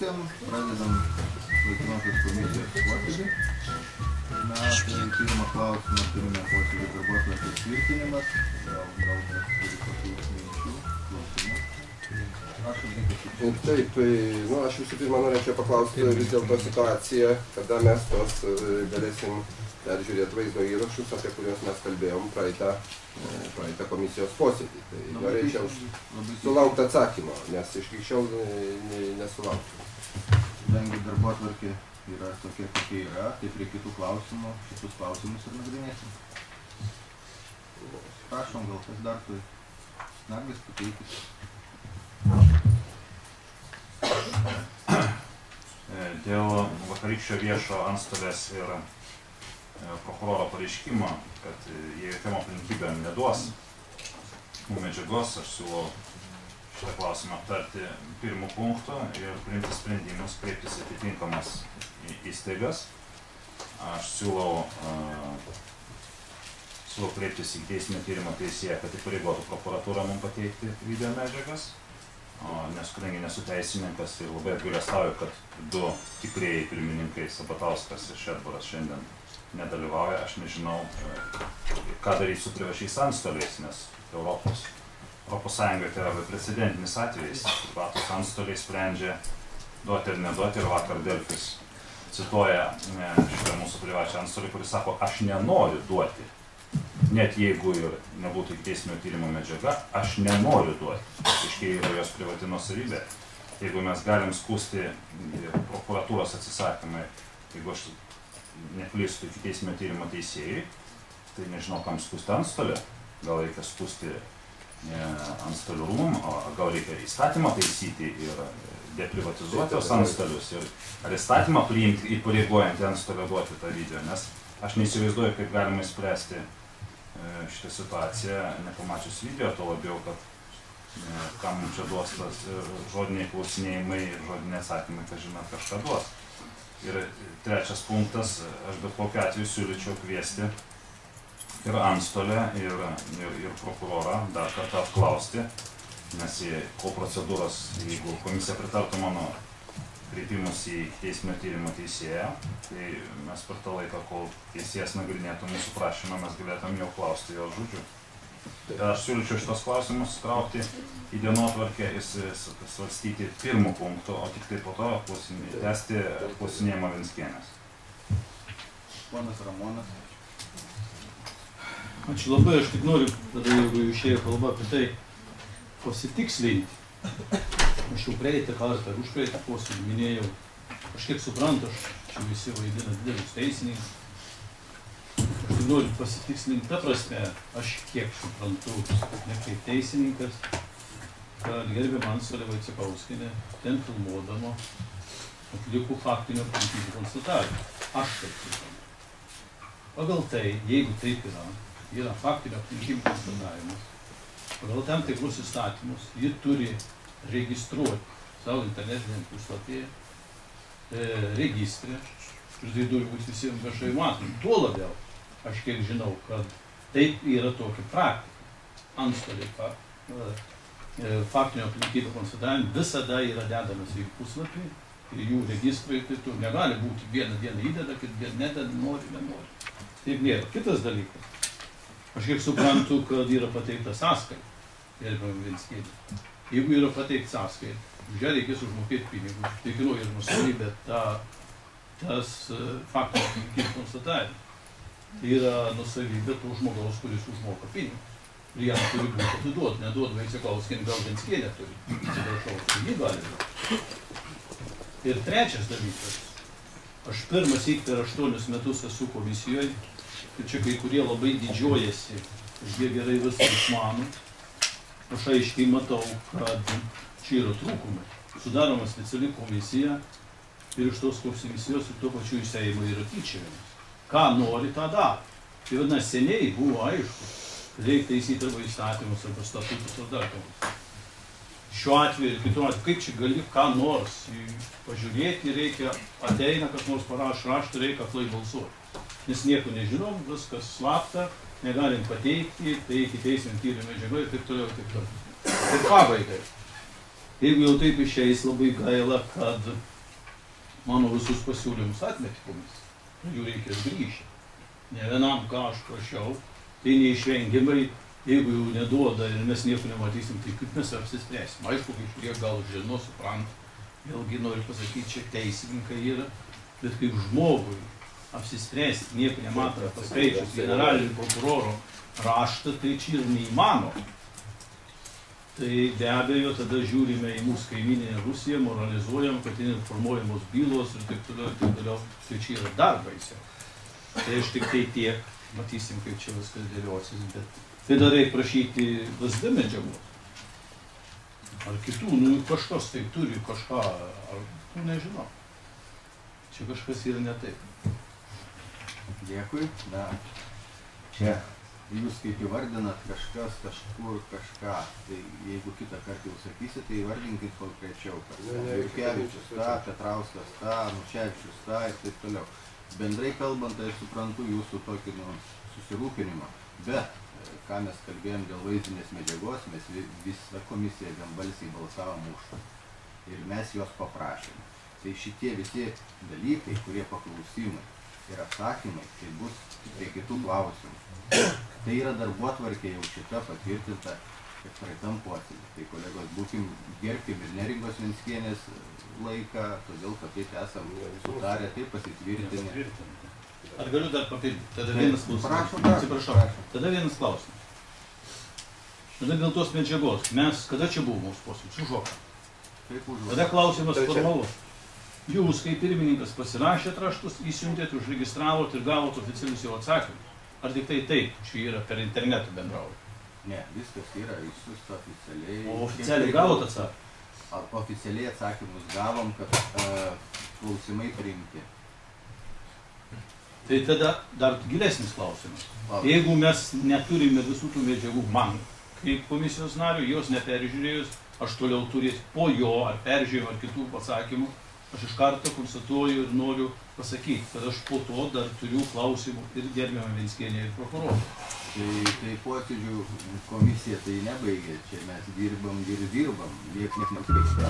diskusijom, pradedam laikinosios komisijos posėdį. Mes pirmą klausimą turime posėdį darbotvarkės tvirtinimas. Gal mes turi kokių minčių, klausimų. Taip, aš visų pirma norėčiau paklausti vis dėlto situaciją, kada mes tos galėsim peržiūrėti vaizdo įrašus, apie kuriuos mes kalbėjom praeitą komisijos posėdį. Tai norėčiau sulaukti atsakymą, nes iš šiol nesulaukti. Kadangi darbotvarkė yra tokia, kokia yra, tai prie kitų klausimų, šitus klausimus ir nagrinėsim. Prašom, gal kas dar turi. Snargis, pateikit. Dėl vakarykščio viešo antstolės ir prokuroro pareiškimo, kad jie jokiom aplinkybėm neduos medžiagos, aš siūlau šitą klausimą aptarti pirmų punktų ir priimti sprendimus, kreiptis atitinkamas įstaigas. Aš siūlau kreiptis į teisminio tyrimo teisėją, kad įpareigotų prokuratūrą mums pateikti video medžiagas. Nes kadangi nesu teisininkas ir labai apgailestauju, kad du tikrieji pirmininkai Sabatauskas ir Šedbaras šiandien nedalyvauja, aš nežinau, ką daryti su privačiais antstoliais, nes Europos Sąjungoje tai yra beprecedentinis atvejis. Privatus antstoliai sprendžia duoti ir neduoti, ir vakar Delfis cituoja šitą mūsų privačią antstolį, kuris sako, aš nenoriu duoti. Net jeigu ir nebūtų ikiteisminio tyrimo medžiaga, aš nenoriu duoti. Aiškiai yra jos privati nuosavybė. Jeigu mes galim skųsti prokuratūros atsisakymai, jeigu aš neklystu ikiteisminio tyrimo teisėjai, tai nežinau, kam skųsti antstolę. Gal reikia skųsti antstolių rūmum, gal reikia įstatymą taisyti ir deprivatizuoti tos antstolius. Ar įstatymą priimti įpareigojantį antstolę duoti tą video, nes aš neįsivaizduoju, kaip galima įspręsti šitą situaciją, nepamačius video, to labiau, kad kam mums čia duos tas žodiniai klausinėjimai ir žodiniai atsakymai, kad žinot, kažką duos. Ir trečias punktas, aš bet kokiu atveju siūlyčiau kviesti ir antstolę, ir prokurorą dar kartą apklausti, nes po procedūros, jeigu komisija pritartų mano kreipimus į teisminio tyrimo teisėją, tai mes per tą laiką, kol teisėjas nagrinėtų mūsų prašymą, mes galėtum jau klausti jo žodžių. Tai aš siūlyčiau šitos klausimus traukti į dienotvarkę ir svarstyti pirmų punktų, o tik tai po to tęsti klausinėjimą Venckienės. Ponas Ramonas. Ačiū labai, aš tik noriu, tada jeigu išėjo kalba apie tai, pasitikslinti. Aš jau praeitą kartą, už praeitą posėdį minėjau, aš kiek suprantu, čia visi vaidina didelius teisininkus. Aš tik noriu pasitikslinti, ta prasme, aš kiek suprantu, ne kaip teisininkas, kad gerbiama antstolė Vaicekauskienė ten filmuodama atliko faktinio aplinkybių konstatavimą. Aš taip suprantu. Pagal tai, jeigu taip yra faktinio aplinkybių konstatavimas, pagal tam tikrus įstatymus, ji turi registruoti savo internetiniam puslapyje registrę, ir tai turi būti visiems viešai matomi. Tuo labiau, aš kiek žinau, kad taip yra tokia praktika. Antstoliai faktinio aplinkybių konstatavimai visada yra dedamas į puslapį ir jų registrai, tai tu negali būti vieną dieną įdeda, kad nededa, nenori. Taip nėra. Kitas dalykas. Aš kiek suprantu, kad yra pateikta sąskaita, gerbiamam Venckienė. Jeigu yra pateikta sąskaita, už ją reikės užmokėti pinigus, tai kainuoja ir nuosavybė tas faktinio aplinkybių konstatavimas. Tai yra nuosavybė to žmogaus, kuris užmoka pinigus. Ir jam turi būti atiduoti, neduoti Vaicekauskienė, gal Venckienė turi. Atsiprašau, tai jį gali būti. Ir trečias dalykas. Aš pirmas per 8 metus esu komisijoje, ir čia kai kurie labai didžiuojasi, jie gerai viską išmano. Aš aiškiai matau, kad čia yra trūkumai. Sudaroma speciali komisija ir iš tos komisijos ir tuo pačiu iš Seimo yra tyčiavimas. Ką nori, tą daro. Tai vadinasi, seniai buvo aišku, kad reikia taisyti arba įstatymus, arba statutus, ar dar ką. Šiuo atveju ir kitu atveju, kaip čia gali ką nors pažiūrėti, reikia, ateina, kas nors parašo raštą, reikia aklai balsuoti. Nes nieko nežinom, viskas slapta, negalim pateikti, tai iki teisminio tyrimo medžiagoje ir taip toliau, ir taip toliau. Ir pabaigai. Jeigu jau taip išeis, labai gaila, kad mano visus pasiūlymus atmetė komisija. Jų reikės grįžti. Ne vienam, ką aš prašiau, tai neišvengiamai, jeigu jau neduoda ir mes nieko nematysim, tai kaip mes apsispręsim. Aišku, kai kurie gal žino, supranta, vėlgi noriu pasakyti, čia teisininkai yra, bet kaip žmogui apsispręsti, nieko nematant, paskaičius generalinio prokuroro raštą, tai čia ir neįmanoma. Tai be abejo, tada žiūrime į mūsų kaimyninę Rusiją, moralizuojam, kad informuojamos bylos ir taip toliau, tai čia yra dar baisiau. Tai aš tik tai tiek, matysim, kaip čia viskas dėliosis, bet tai dar reikia prašyti VSD medžiagos. Ar kitų, kažkas tai turi kažką, ar nežinau. Čia kažkas yra ne taip. Dėkui. Na, čia jūs kaip įvardinat kažkas, kažkur, kažką, tai jeigu kitą kartą jau sakysit, tai įvardinkit konkrečiau, kad Jurkevičius tą, Petrauskas tą, Nuševičius tą ir taip toliau. Bendrai kalbant, tai suprantu jūsų tokį susirūpinimą, bet ką mes kalbėjom dėl vaizdinės medžiagos, mes visą komisiją vienbalsiai balsavom už ir mes jos paprašėme. Tai šitie visi dalykai, kurie paklausimai ir atsakymai, tai bus prie kitų klausimų. Tai yra darbotvarkė jau šita patvirtinta, kad praeitam posėdį. Tai kolegos, gerbkim ir Neringos Venckienės laiką, todėl kad taip esam sutarę, taip pasitvirtinę. Ar galiu dar papildyti? Tada vienas klausimas. Atsiprašau. Tada vienas klausimas. Tada dėl tos medžiagos. Mes, kada čia buvo mūsų posėdis? Užvakar. Tada klausimas formalus. Jūs, kaip pirmininkas, pasirašėt raštus, įsiuntėt, užregistravot ir gavot oficialius jau atsakymus. Ar tik tai taip, čia yra per internetą bendraujat? Ne, viskas yra išsiųsta oficialiai. O oficialiai gavot atsakymą? Oficialiai atsakymus gavom, kad klausimai priimti. Tai tada dar gilesnis klausimas. Jeigu mes neturime visų tų medžiagų, man, kaip komisijos narių, jos neperžiūrėjus, aš toliau turėsiu po jo ar peržiūrėjimo ar kitų pasakymų, aš iš karto konstatuoju ir noriu pasakyti, kad aš po to dar turiu klausimų ir gerbiamą Venckienę ir prokurorą. Tai posėdžių komisija tai nebaigė, čia mes dirbam ir dirbam, liek net nesbaigti.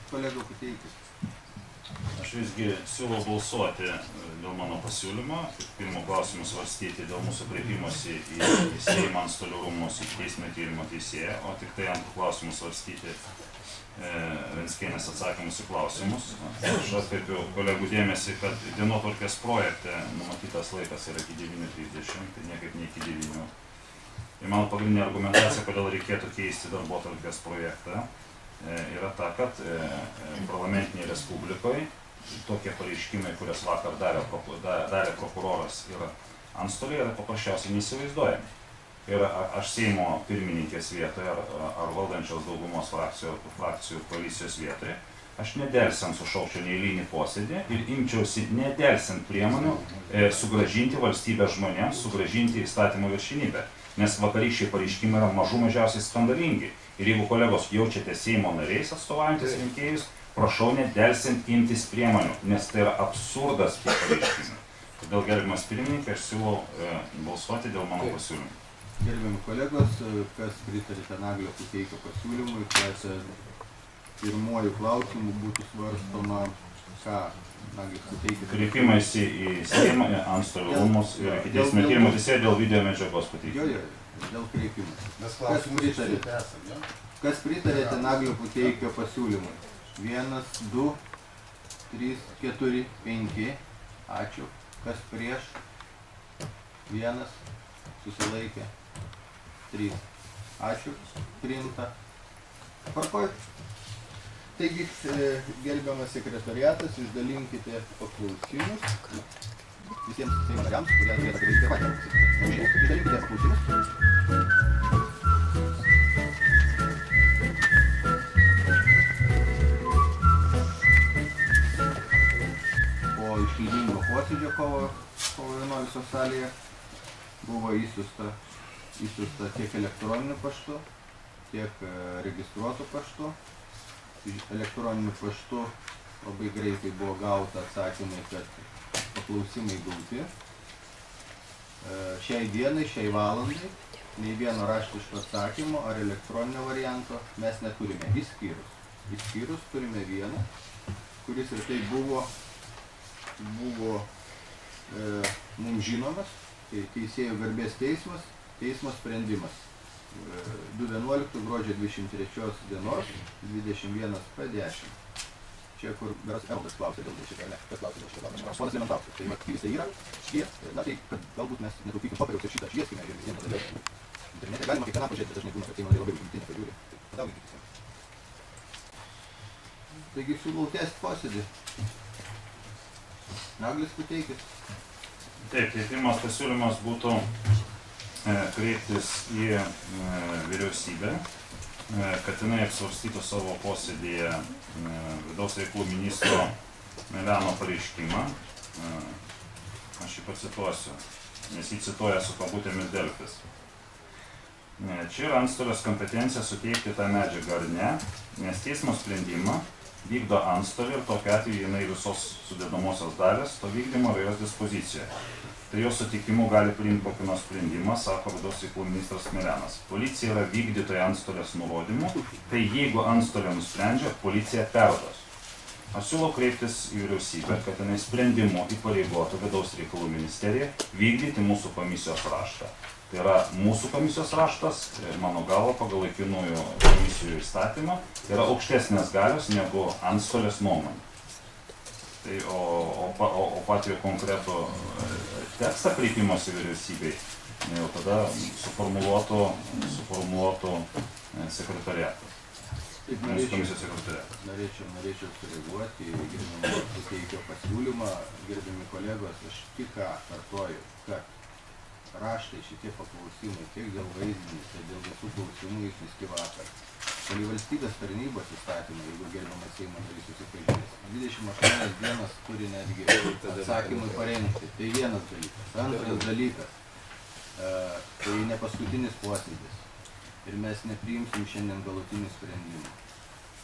Kolegų pateikis. Aš visgi siūlau balsuoti dėl mano pasiūlymo, pirmo klausimą svarstyti dėl mūsų kreipimosi į Seimo Antstolių rūmus, į teisminio tyrimo teisėją, o tik tai antrų klausimų svarstyti Venckienės atsakymus į klausimus. Aš atkreipiu kolegų dėmesį, kad dienotvarkės projekte numatytas laikas yra iki 9:30, tai niekaip ne iki 9. Ir mano pagrindinė argumentacija, kodėl reikėtų keisti darbotvarkės projektą, yra ta, kad parlamentinėje respublikoje tokie pareiškimai, kurias vakar darė prokuroras ir antstoliai, yra paprasčiausiai neįsivaizduojami. Ir aš Seimo pirmininkės vietoje ar valdančios daugumos frakcijų koalicijos vietoje, aš nedelsiant sušaukčiau neeilinį posėdį ir imčiausi nedelsiant priemonių sugrąžinti valstybę žmonėms, sugrąžinti įstatymų viršenybę. Nes vakarykščiai pareiškimai yra mažiausiai skandalingi. Ir jeigu kolegos jaučiate Seimo nariais atstovaujantis rinkėjus, prašau nedelsiant imtis priemonių, nes tai yra absurdas tie pareiškimai. Todėl, gerbiamas pirmininkai, aš siūlau balsuoti dėl mano pasiūlymų. Gerbiami kolegos, kas pritarėte Naglio Puteikio pasiūlymui, kad pirmuoju klausimu būtų svarstoma, ką Naglis Puteikis... Kreipimaisi į Seimą, Antstolių rūmus ir ikiteisminio tyrimo teisėją dėl video medžiagos pateikimo. Dėl kreipimų. Kas pritarėte Naglio Puteikio pasiūlymui? 1, 2, 3, 4, 5. Ačiū. Kas prieš? 1. Susilaikė. 3. Ačiū. Priimta. Tvarkoj. Taigi, gerbiamas sekretariatas, išdalinkite paklausimus visiems Seimo nariams, kurie turėtų daryti patys. Išdalinkite paklausimus. Po iškilmingo posėdžio kovo 11 salėje buvo įsiusta tiek elektroniniu paštu, tiek registruotu paštu. Elektroniniu paštu labai greitai buvo gauta atsakymai, kad paklausimai gauti. Šiai dienai, šiai valandai, nei vieno raštiško atsakymo ar elektroninio varianto mes neturime, išskyrus turime vieną, kuris ir tai buvo mums žinomas, tai Teisėjų garbės teismo sprendimas 2.11 gruodžio 23 dienos 21:10. Čia, kur beras Eldas klausė dėl šitą, ne, kas klausė dėl šitą, ponas Lementauskas, tai aktyvistai yra, na tai, kad galbūt mes netaupykim popieriaus ir šitą švieskime ir visiems tada internete galima kiekvieną pažiūrėti, dažnai būna, kad Seimo nariai labai vidutinį pažiūri, padauginkit visiems. Taigi siūlau tęsti posėdį. Naglis Puteikis. Taip, tai pirmas pasiūlymas būtų kreiptis į vyriausybę, kad jinai apsvarstytų savo posėdėje vidaus reikalų ministro Meleno pareiškimą. Aš jį pacituosiu, nes jį cituoja su kabutėmis Delfis. Čia yra antstolės kompetencija suteikti tą medžiagą ar ne, nes teismo sprendimą vykdo antstolė ir tokiu atveju jinai visos sudedamosios dalys to vykdymo yra jos dispozicijoje. Tai jos sutikimu gali priimti kokį nors sprendimą, sako vidaus reikalų ministras Melenas. Policija yra vykdytoja antstolės nurodymų, tai jeigu antstolė nusprendžia, policija perduos. Aš siūlau kreiptis į vyriausybę, kad jinai sprendimu įpareigotų vidaus reikalų ministeriją vykdyti mūsų komisijos raštą. Tai yra mūsų komisijos raštas, mano galva, pagal laikinųjų komisijų įstatymą, yra aukštesnės galios negu antstolės nuomonė. Tai, o patį konkretų tekstą kreipimosi vyriausybei jau tada suformuluotų sekretariatas. Mūsų komisijos sekretariatas. Norėčiau sureaguoti į gerbiamo Puteikio pasiūlymą. Gerbiami kolegos, aš tik ką kartoju, kad raštai šitie paklausimai, tiek dėl vaizdinys, tiek dėl visų klausimų išsiųsti vakar. Keli valstybės tarnybos įstatymai, jeigu gerbiamas Seimo narys susipažinęs, 28 dienas turi netgi atsakymui parengti. Tai vienas dalykas. Antras dalykas, tai ne paskutinis posėdis ir mes nepriimsim šiandien galutinių sprendimų.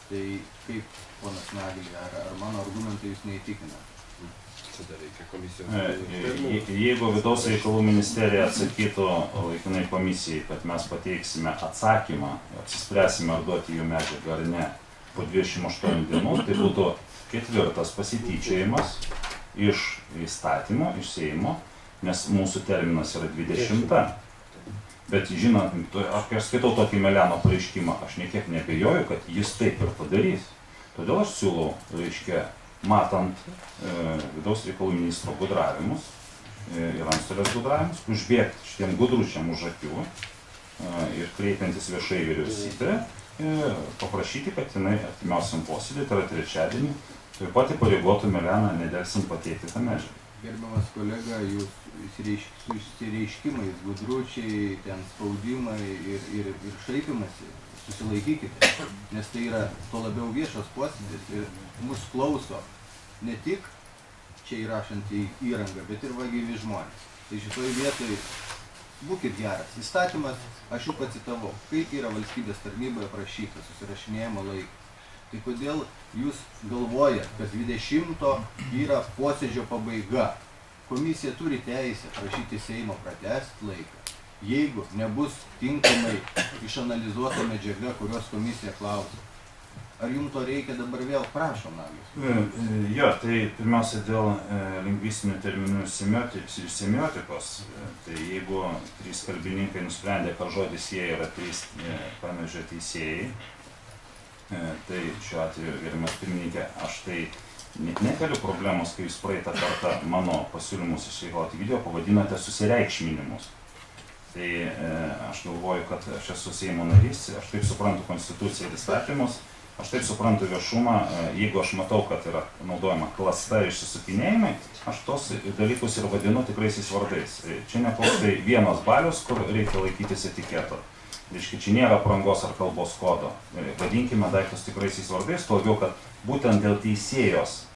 Tai kaip, ponas Nagli, ar mano argumentai jūs neįtikina? Jeigu vidaus reikalų ministerija atsakytų laikinai komisijai, kad mes pateiksime atsakymą, apsispręsime ar duoti jų medžiagą ar ne po 28 dienų, tai būtų ketvirtas pasityčiojimas iš įstatymo, iš Seimo, nes mūsų terminas yra 20. Bet žinant, aš skaitau tokį Meleno pareiškimą, aš niekiek neabejoju, kad jis taip ir padarys. Todėl aš siūlau, reiškia, matant vidaus reikalų ministro gudravimus ir antstolės gudravimus, užbėgti šitiem gudručiam už akių ir kreipiantis viešai vyriausybę, paprašyti, kad jinai artimiausiam posėdį, tai yra trečiadienį, taip pat įpareigotų Meleną nedelsiant pateikti tą medžiagą. Gerbiamas kolega, jūs su išsireiškimais, gudručiai, ten spaudimai ir šaipimasi, susilaikykite, nes tai yra to labiau viešas posėdis ir mus klauso ne tik čia įrašant į įrangą, bet ir gyvi žmonės. Tai šitoj vietoj būkit geras. Įstatymas, aš jau pacitavau, kaip yra valstybės tarnyboje aprašyta susirašinėjimo laikas. Tai kodėl jūs galvojat, kad 20 yra posėdžio pabaiga? Komisija turi teisę prašyti Seimo pratęsti laiką. Jeigu nebus tinkamai išanalizuota medžiaga, kurios komisija klausia. Ar jums to reikia dabar vėl? Prašom, Naglis. Jo, tai pirmiausia dėl lingvistinių terminų semiotikos. Tai jeigu trys kalbininkai nusprendė, kad žodis jie yra trys pamežio teisėjai, tai šiuo atveju, gerbiamas pirmininkė, aš tai nekeliu problemos, kai jūs praeitą kartą mano pasiūlymus išreikalauti video pavadinote susireikšminimus. Tai aš galvoju, kad aš esu Seimo narys, aš taip suprantu konstituciją ir įstatymus, aš taip suprantu viešumą, jeigu aš matau, kad yra naudojama klasta ir išsisukinėjimai, aš tos dalykus ir vadinu tikraisiais vardais. Čia ne koks tai vienas balius, kur reikia laikytis etiketo. Reiškia, čia nėra aprangos ar kalbos kodo. Vadinkime daiktus tikraisiais vardais, tuo labiau, kad būtent dėl teisėjos